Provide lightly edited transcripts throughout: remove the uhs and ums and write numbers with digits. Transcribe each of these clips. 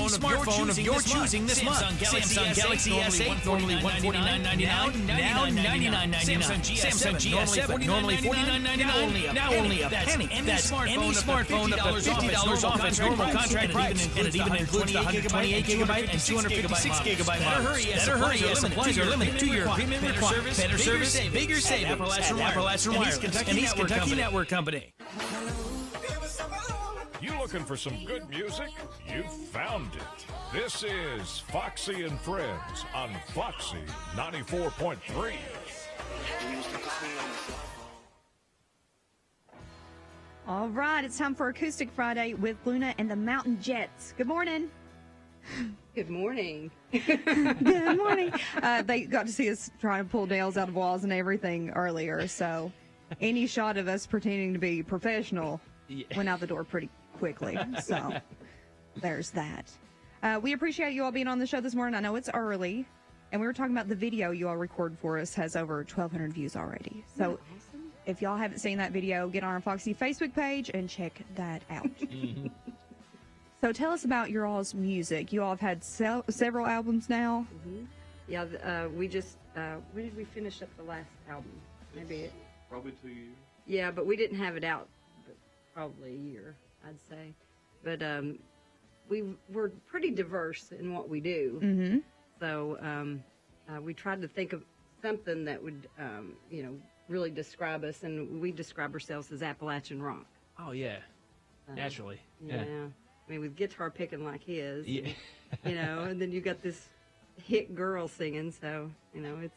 smartphone of your choosing this month. Samsung Galaxy S8, normally $149.99, now $99.99. Samsung GS7, normally $49.99, now only a penny. That's any smartphone up to $50 off its normal contract price. And it even includes the 128 gigabyte and 256 gigabyte models. Better hurry, as supplies are limited to your premium requirements. Better service, bigger savings. Appalachian Wireless, and East Kentucky Network Company. You looking for some good music? You found it. This is Foxy and Friends on Foxy 94.3. All right, it's time for Acoustic Friday with Luna and the Mountain Jets. Good morning. Good morning. Good morning. They got to see us trying to pull nails out of walls and everything earlier, so any shot of us pretending to be professional went out the door pretty quickly. So there's that. We appreciate you all being on the show this morning. I know it's early, and we were talking about the video you all recorded for us has over 1,200 views already. So if y'all haven't seen that video, get on our Foxy Facebook page and check that out. So tell us about your all's music. You all have had several albums now. Yeah, we just, when did we finish up the last album? Maybe probably 2 years. Yeah, but we didn't have it out probably a year, I'd say. But we're pretty diverse in what we do. So we tried to think of something that would, really describe us, and we describe ourselves as Appalachian rock. Oh, yeah. Naturally. Yeah. I mean, with guitar picking like his, and then you got this hit girl singing, so, it's...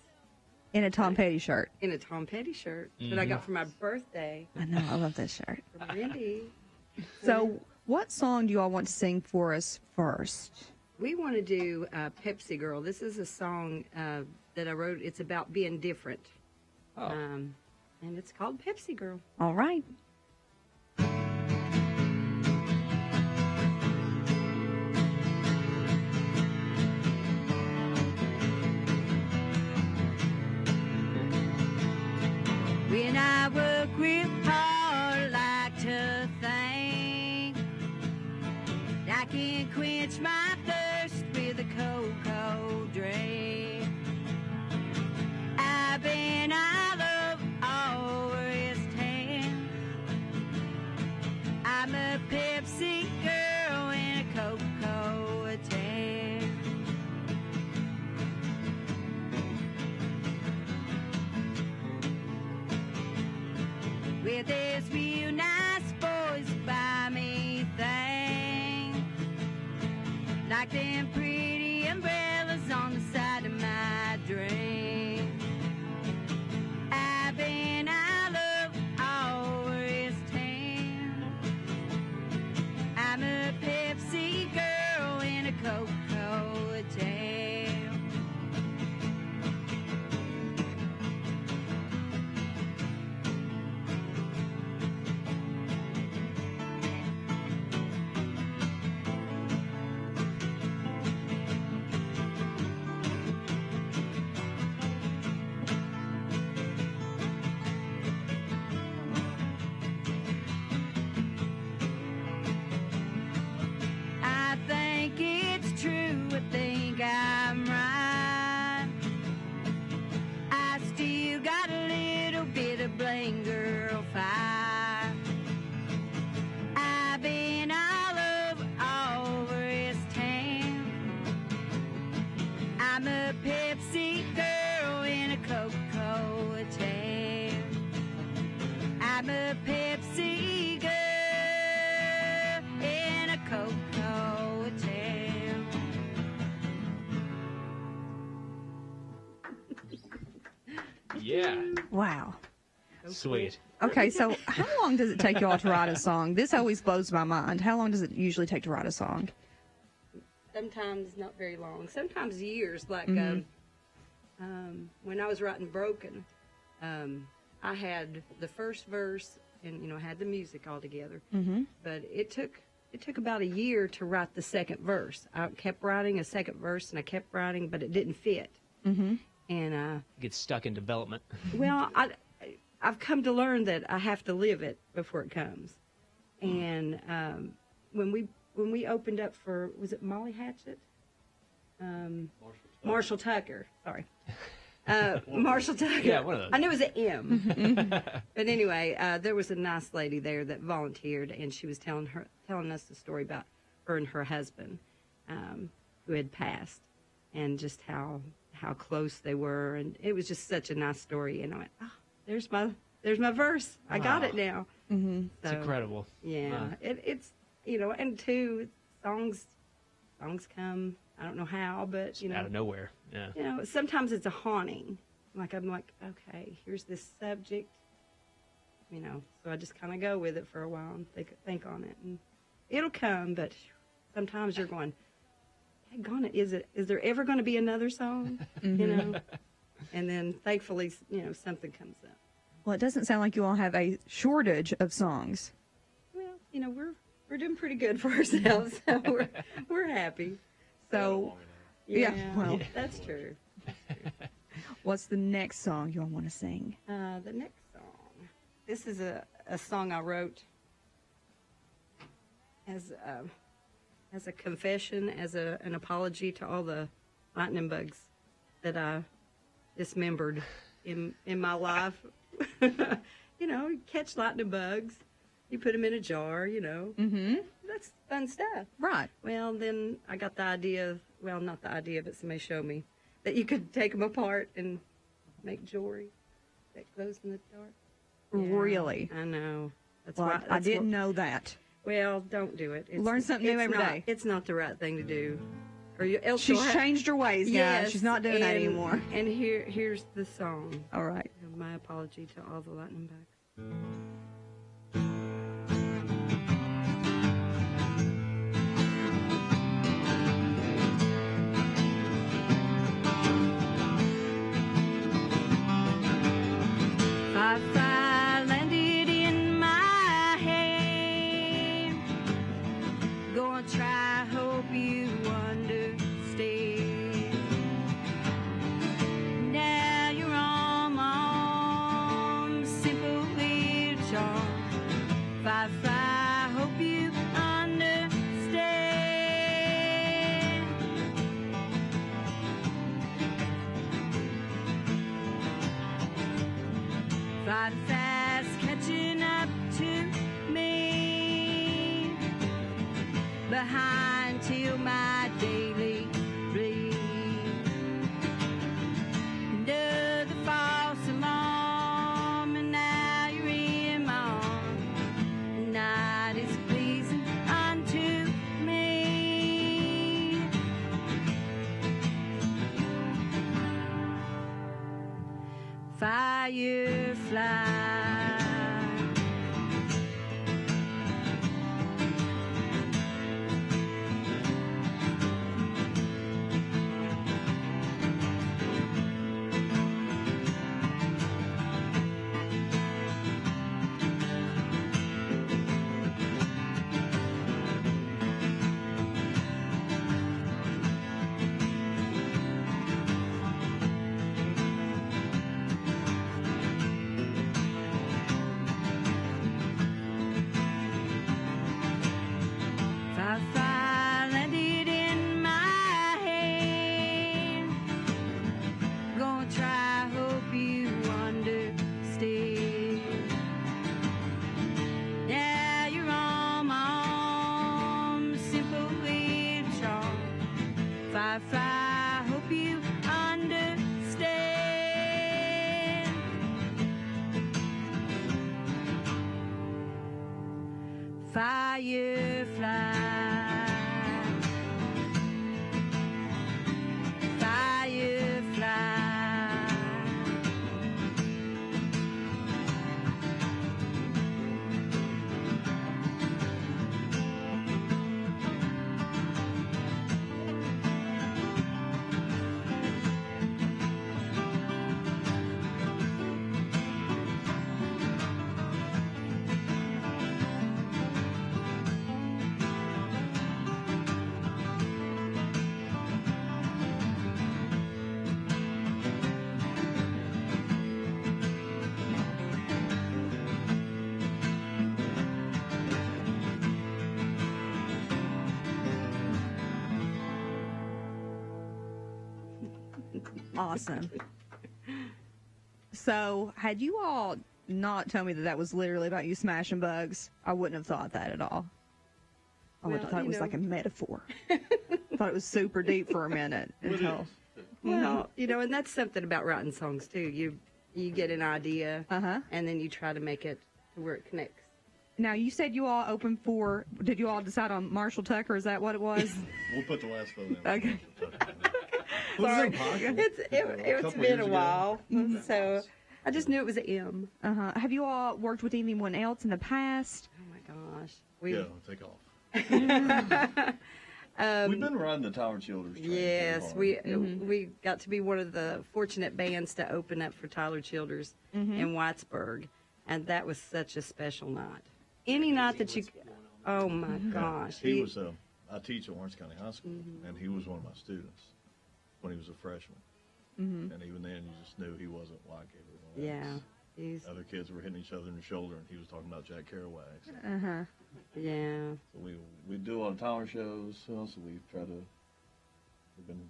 In a Tom Petty shirt. In a Tom Petty shirt that I got for my birthday. I know, I love this shirt. From Randy. So, what song do you all want to sing for us first? We want to do Pepsi Girl. This is a song that I wrote. It's about being different. Oh. And it's called Pepsi Girl. All right. When I work real hard, I like to think I can quench my thirst with a cocoa drink. I've been all over East Town. I'm a Pepsi girl in a cocoa tan. With this real nice boys buy me things like them pretty umbrellas on the side of my drink. I've been all over East Town. I'm a Pepsi girl in a cocoa tan. I think it's true, I think I'm right. I still got a little bit of blame girl fire. I've been all over East Town. I'm a Pepsi girl in a cocoa tan. I'm a Pepsi girl in a cocoa tan. Yeah. Wow. Sweet. Okay, so how long does it take y'all to write a song? This always blows my mind. How long does it usually take to write a song? Sometimes not very long. Sometimes years. Like when I was writing Broken, I had the first verse and had the music all together. But it took about a year to write the second verse. I kept writing a second verse and I kept writing, but it didn't fit. And Get stuck in development. well, I've come to learn that I have to live it before it comes. And when when we opened up for, was it Molly Hatchet? Marshall Tucker. Sorry. Marshall Tucker. Yeah, one of those. I knew it was an M. But anyway, there was a nice lady there that volunteered, and she was telling us the story about her and her husband, who had passed, and just how close they were, and it was just such a nice story. And I went, oh, there's my verse. I got it now. Mm-hmm. It's incredible. Yeah, it's and two songs come. I don't know how, but Out of nowhere. Yeah. Sometimes it's a haunting. I'm like, okay, here's this subject. So I just kind of go with it for a while and think on it, and it'll come. But sometimes you're going, "Daggone it, is there ever going to be another song?" Mm-hmm. And then thankfully, something comes up. Well, it doesn't sound like you all have a shortage of songs. Well, we're doing pretty good for ourselves, so we're happy. So, yeah, well, that's true. What's the next song you all want to sing? The next song. This is a song I wrote as a confession, as an apology to all the lightning bugs that I dismembered in my life. You catch lightning bugs, you put them in a jar, Mm-hmm. That's fun stuff. Right. Well, then I got the idea, well, not the idea, but somebody showed me that you could take them apart and make jewelry that glows in the dark. Really? I know. Well, I didn't know that. Well, don't do it. Learn something new every day. It's not the right thing to do. Else She's changed her ways, guys. Yes, She's not doing that anymore. And here's the song. All right. My apology to all the lightning bugs. Firefly landed in my hand. Gonna try, hope you understand. Now you're on my arms, simple little charm. Firefly, hope you understand. Flying fast, catching up to me. Behind till my daily breed. Under the false alarm, and now you're in my arms. The night is pleasing unto me. Firefly. Firefly landed in my hand. Gonna try, hope you understand. Now you're on my arms, simple little charm. Firefly, hope you understand. Firefly. Awesome. So, had you all not told me that was literally about you smashing bugs, I wouldn't have thought that at all. I would have thought it was like a metaphor. Thought it was super deep for a minute until. Well, and that's something about writing songs too. You get an idea, and then you try to make it to where it connects. Now, you said you all opened for. Did you all decide on Marshall Tucker? Is that what it was? We'll put the last photo in. Okay. Sorry. It's been a while, so I just knew it was an M. Have you all worked with anyone else in the past? Oh my gosh. Yeah, take off. We've been riding the Tower Childers train. Yes, we got to be one of the fortunate bands to open up for Tyler Childers in Whitesburg, and that was such a special night. Any night that you, oh my gosh, he was. I teach at Orange County High School, and he was one of my students when he was a freshman. And even then, you just knew he wasn't like everyone else. Yeah, other kids were hitting each other in the shoulder, and he was talking about Jack Kerouac. So. Yeah. So we do a lot of Tyler shows. So we've been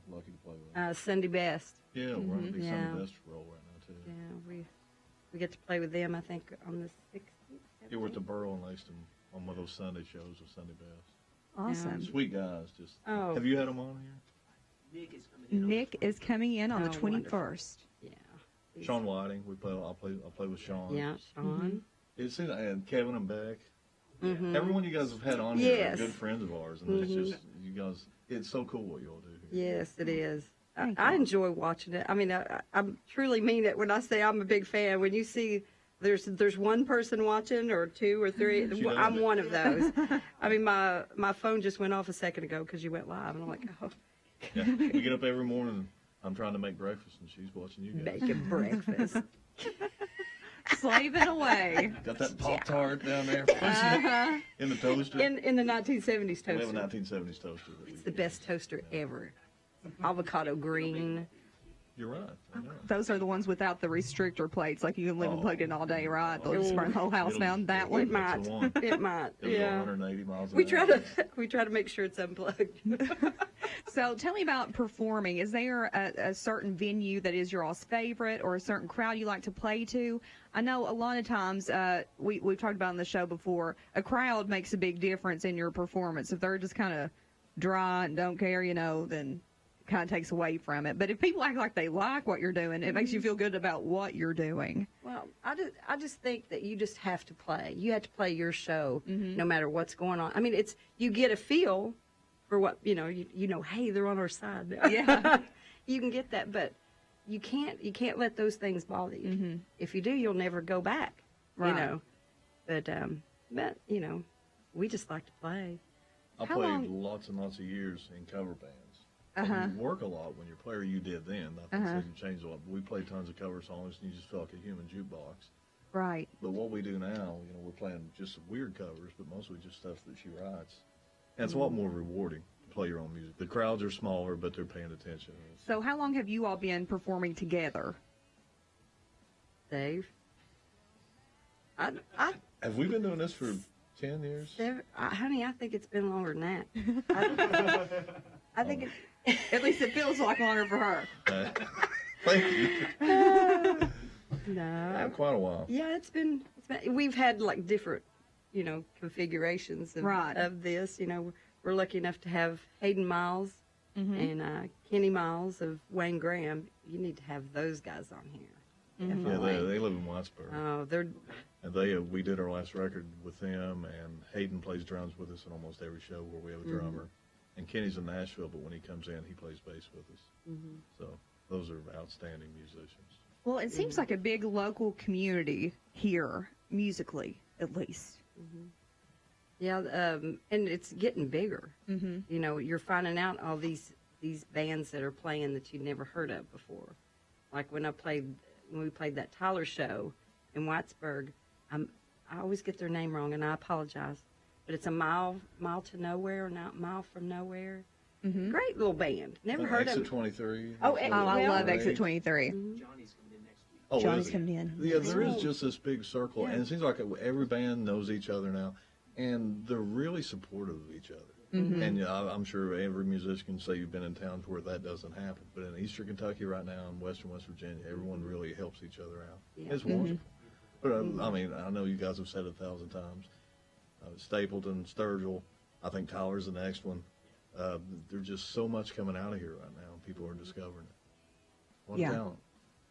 lucky to play with. Sunday Best. Yeah, we're on the Big Sunday Best roll right now too. Yeah, we get to play with them. I think on the 16th. Yeah, we're at the Borough in Langston on one of those Sunday shows with Sunday Best. Awesome. Sweet guys. Just. Oh. Have you had them on here? Nick is coming in on the 21st. Wonderful. Yeah. Sean Whiting. I'll play with Sean. Yeah, Sean. And Kevin and Beck. Everyone you guys have had on here are good friends of ours, and it's just you guys. It's so cool what you all do here. Yes, it is. I enjoy watching it. I mean, I truly mean it when I say I'm a big fan. When you see there's one person watching or two or three, I'm one of those. I mean, my phone just went off a second ago because you went live, and I'm like, oh. Yeah, we get up every morning. I'm trying to make breakfast, and she's watching you guys. Making breakfast. Slaving away. Got that Pop-Tart down there in the toaster. In the 1970s toaster. We have a 1970s toaster. It's the best toaster ever. Avocado green. You're right. I know. Those are the ones without the restrictor plates. Like you can live and plug in all day, right? They'll just burn the whole house down. That one. It might. It might. Yeah. 180 miles an hour. We try to make sure it's unplugged. So tell me about performing. Is there a certain venue that is your all's favorite, or a certain crowd you like to play to? I know a lot of times we've talked about on the show before. A crowd makes a big difference in your performance. If they're just kind of dry and don't care, then kind of takes away from it. But if people act like they like what you're doing, it makes you feel good about what you're doing. Well, I just think that you just have to play. You have to play your show no matter what's going on. I mean, you get a feel for what, hey, they're on our side now. Yeah. You can get that, but you can't let those things bother you. If you do, you'll never go back. Right. But we just like to play. I played lots and lots of years in cover bands. You work a lot when you're a player. You did then. Nothing hasn't changed a lot. But we played tons of cover songs, and you just felt like a human jukebox. Right. But what we do now, we're playing just some weird covers, but mostly just stuff that she writes. And it's a lot more rewarding to play your own music. The crowds are smaller, but they're paying attention. So how long have you all been performing together? Dave? Have we been doing this for 10 years? Honey, I think it's been longer than that. I think it's... At least it feels like longer for her. Thank you. No. Quite a while. Yeah, it's been we've had like different, configurations of this. We're lucky enough to have Hayden Miles and Kenny Miles of Wayne Graham. You need to have those guys on here. Yeah, they live in Whitesburg. Oh, And we did our last record with them, and Hayden plays drums with us in almost every show where we have a drummer. And Kenny's in Nashville, but when he comes in, he plays bass with us. So those are outstanding musicians. Well, it seems like a big local community here, musically, at least. Yeah, and it's getting bigger. You're finding out all these bands that are playing that you'd never heard of before. Like when we played that Tyler show in Whitesburg, I always get their name wrong, and I apologize. But it's a mile to nowhere, or not mile from nowhere. Great little band. Never heard of Exit 23. Oh, I love Exit 23. Johnny's coming in next week. Oh, Johnny's coming in. Yeah, there is just this big circle, and it seems like every band knows each other now, and they're really supportive of each other. And I'm sure every musician can say you've been in towns where that doesn't happen. But in Eastern Kentucky right now, in Western West Virginia, everyone really helps each other out. Yeah. It's wonderful. But I mean, I know you guys have said it 1,000 times. Stapleton, Sturgill, I think Tyler's the next one. There's just so much coming out of here right now. People are discovering it. What talent.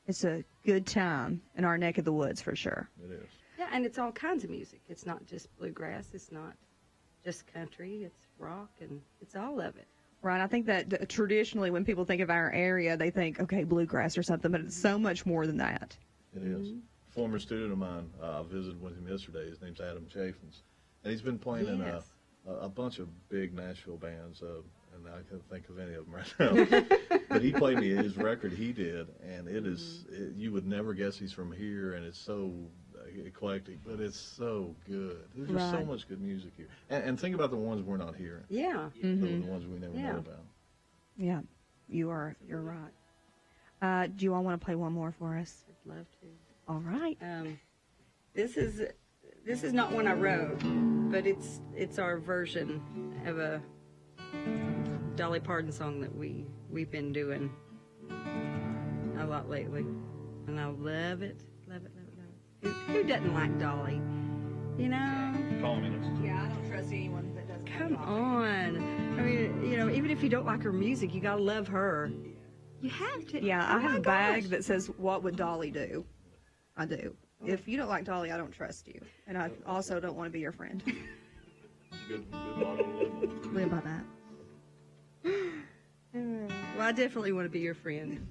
It's a good time in our neck of the woods for sure. It is. Yeah, and it's all kinds of music. It's not just bluegrass. It's not just country. It's rock, and it's all of it. Right. I think that traditionally when people think of our area, they think, okay, bluegrass or something, but it's so much more than that. It is. Former student of mine, I visited with him yesterday. His name's Adam Chaffins. And he's been playing in a bunch of big Nashville bands, and I can't think of any of them right now. But he played me his record he did, and it is, you would never guess he's from here, and it's so eclectic, but it's so good. There's just so much good music here. And think about the ones we're not hearing. Yeah. The ones we never know about. Yeah, you're right. Do you all want to play one more for us? I'd love to. All right. This is not one I wrote, but it's our version of a Dolly Parton song that we've been doing a lot lately, and I love it, love it, love it, love it. Who doesn't like Dolly? You know? Yeah, I don't trust anyone that doesn't. Come on. I mean, you know, even if you don't like her music, you gotta love her. You have to. Yeah, Oh I have my a bag gosh. that says, "What would Dolly do?" I do. If you don't like Dolly, I don't trust you, and I also don't want to be your friend. Good motto to live on. Live by that. Well, I definitely want to be your friend.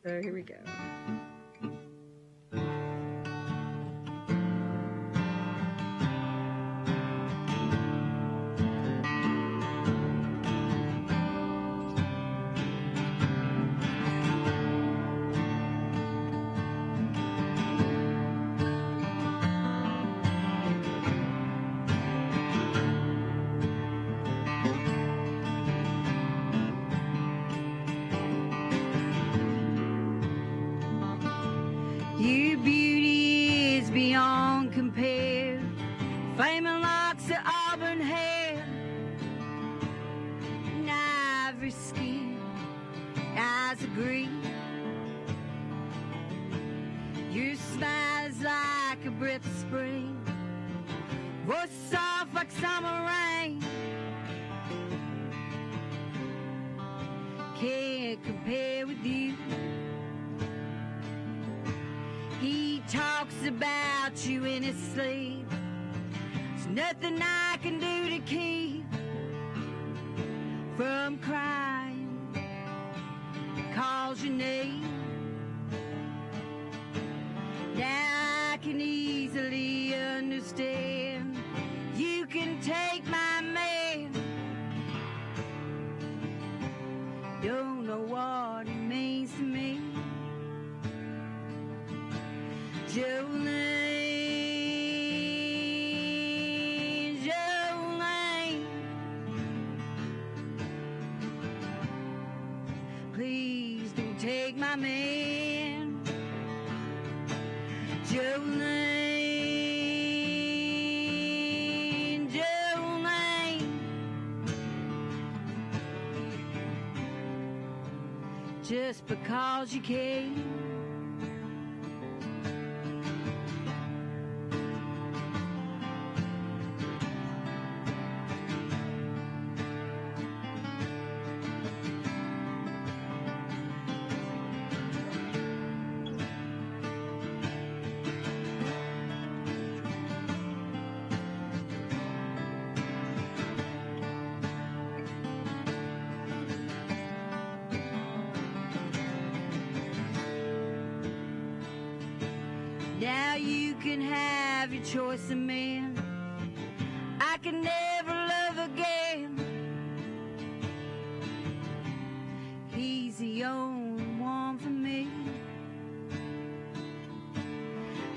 So here we go. Your beauty is beyond compare, flaming locks of auburn hair, and ivory skin, eyes of green. Your smile is like a breath of spring, voice soft like summer rain. Can't compare with you. He talks about you in his sleep. There's nothing I can do to keep from crying. Calls your name. Now I can easily understand. You can take my man. Don't know what it means to me. Jolene, Jolene, please don't take my man. Jolene, Jolene, just because you can. Now you can have your choice of men. I can never love again. He's the only one for me.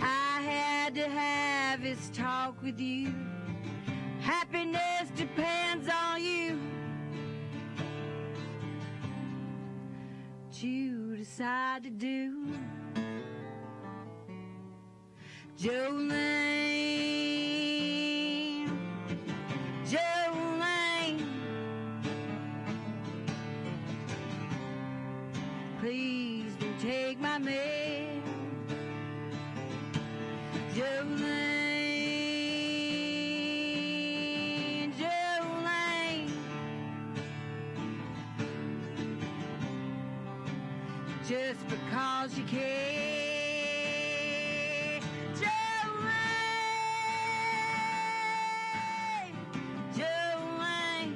I had to have this talk with you. Happiness depends on you. What you decide to do. Jolene, Jolene, please don't take my mail. Jolene, Jolene, just because you care. Jolene, Jolene,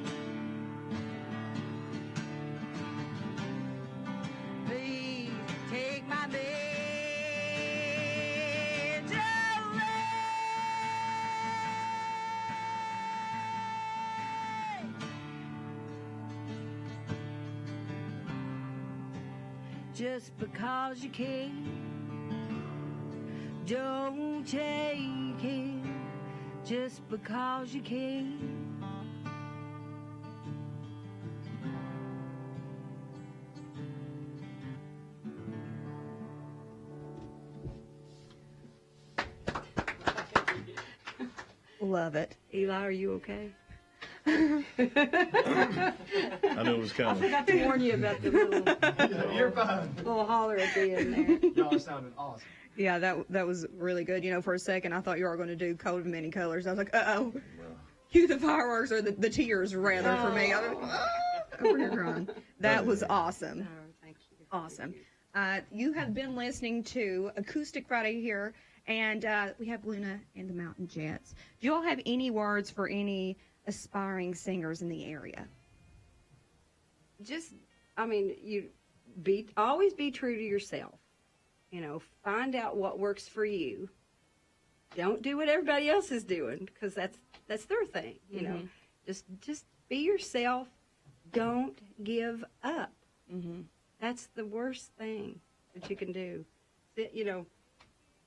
please take my bed. Just because you can, don't take it. Just because you can. Love it. Eli, are you okay? I knew it was I coming. forgot to warn you about the You're fine. little holler at the end there. Y'all sounded awesome. Yeah, that was really good. You know, for a second, I thought you were going to do Coat of Many Colors. I was like, uh-oh. Cue the fireworks or the tears, rather, for me. I was like, over here crying. That was awesome. Oh, thank you. Awesome. You have been listening to Acoustic Friday here, and we have Luna and the Mountain Jets. Do you all have any words for any aspiring singers in the area? Just, I mean, always be true to yourself. You know, find out what works for you. Don't do what everybody else is doing, because that's their thing. You know, just be yourself. Don't give up. That's the worst thing that you can do. You know,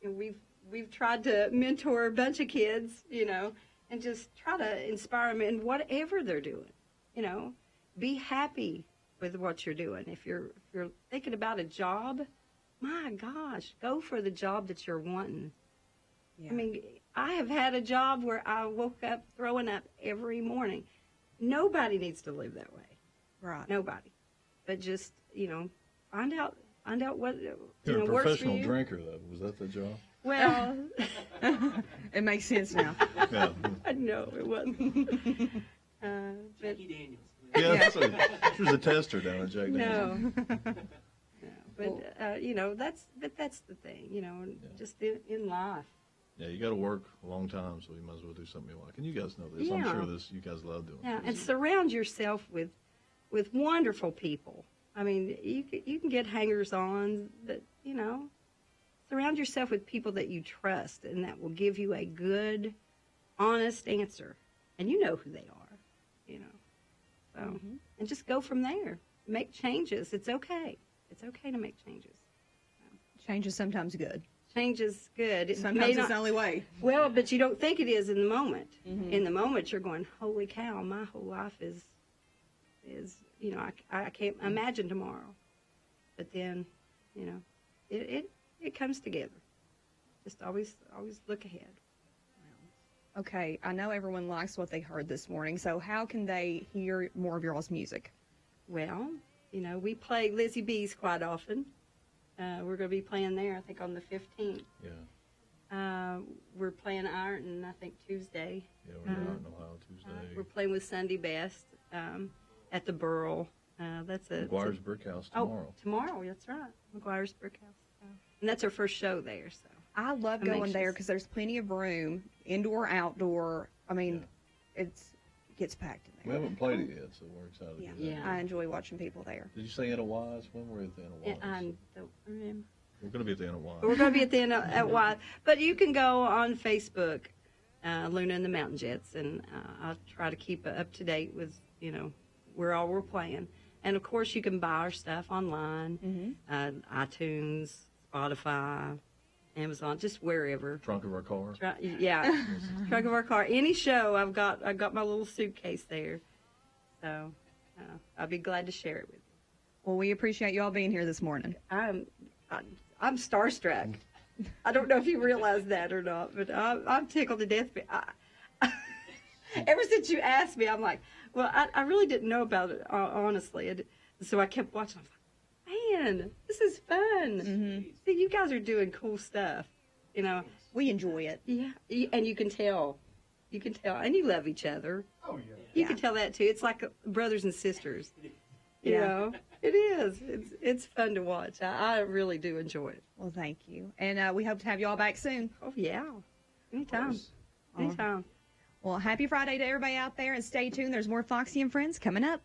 we've tried to mentor a bunch of kids. You know, and just try to inspire them in whatever they're doing. You know, be happy with what you're doing. If you're thinking about a job, my gosh, go for the job that you're wanting. Yeah. I mean, I have had a job where I woke up throwing up every morning. Nobody needs to live that way. Right. Nobody. But just, you know, find out what You're a works for professional you. drinker, though. Was that the job? Well, It makes sense now. Yeah. no, it wasn't. But Yeah, she was a tester down at Jack Daniels. no. But you know, that's the thing, you know, just in life. Yeah, you got to work a long time, so you might as well do something you like. And you guys know this. I'm Yeah. sure you guys love doing Yeah, this. and surround yourself with wonderful people. I mean, you can get hangers-on, but you know, surround yourself with people that you trust and that will give you a good, honest answer, and you know who they are. You know, so and just go from there. Make changes. It's okay. It's okay to make changes. Change is sometimes good. Change is good. It may Sometimes it's not- the only way. Well, but you don't think it is in the moment. In the moment, you're going, "Holy cow! My whole life is you know, I can't imagine tomorrow." But then, you know, it comes together. Just always look ahead. Okay, I know everyone likes what they heard this morning, so how can they hear more of y'all's music? Well, you know, we play Lizzie B's quite often. We're going to be playing there, I think, on the 15th. Yeah. We're playing Ironton, I think, Tuesday. Yeah, we're down in Ohio Tuesday. We're playing with Sunday Best at the Burl. That's McGuire's Brick House tomorrow. Oh, tomorrow, that's right. McGuire's Brick House. And that's our first show there, so. I love I'm going there anxious. because there's plenty of room, indoor, outdoor. I mean, it gets packed in We there. haven't played it yet, so we're excited to Yeah. do that. Yeah. I enjoy watching people there. Did you say Anna Wise? When were we at the Anna Wise? I don't remember. We're going to be at the Anna Wise. We're going to be at the end at Y. But you can go on Facebook, Luna and the Mountain Jets, and I'll try to keep up to date with, you know, where all we're playing. And, of course, you can buy our stuff online, iTunes, Spotify, Amazon, just wherever. Trunk of our car. Yeah, trunk of our car. Any show, I got my little suitcase there. So I'll be glad to share it with you. Well, we appreciate y'all being here this morning. I'm starstruck. I don't know if you realize that or not, but I'm tickled to death. Ever since you asked me, I'm like, well, I really didn't know about it, honestly. So I kept watching. I was like, man, this is fun. See, you guys are doing cool stuff. You know, We enjoy it. yeah, and you can tell. You can tell, and you love each other. Oh, yeah. You can tell that too. It's like brothers and sisters. You Yeah. know, it is. It's fun to watch. I really do enjoy it. Well, thank you. And we hope to have you all back soon. Oh yeah, anytime, anytime. Well, happy Friday to everybody out there, and stay tuned. There's more Foxy and Friends coming up.